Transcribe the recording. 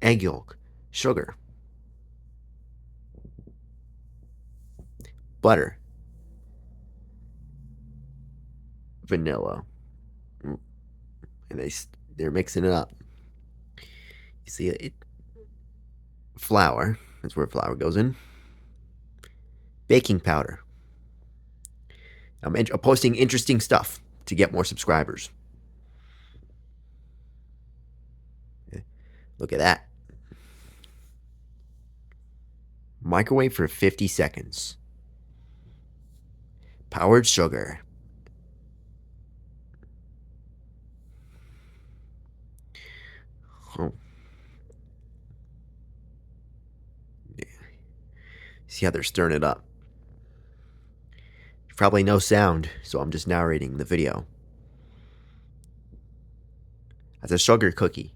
egg yolk, sugar, butter, vanilla, and they're mixing it up. You see it, flour. That's where flour goes in. Baking powder. I'm posting interesting stuff to get more subscribers. Look at that. Microwave for 50 seconds. Powdered sugar. Oh. See how they're stirring it up. Probably no sound, so I'm just narrating the video. That's a sugar cookie.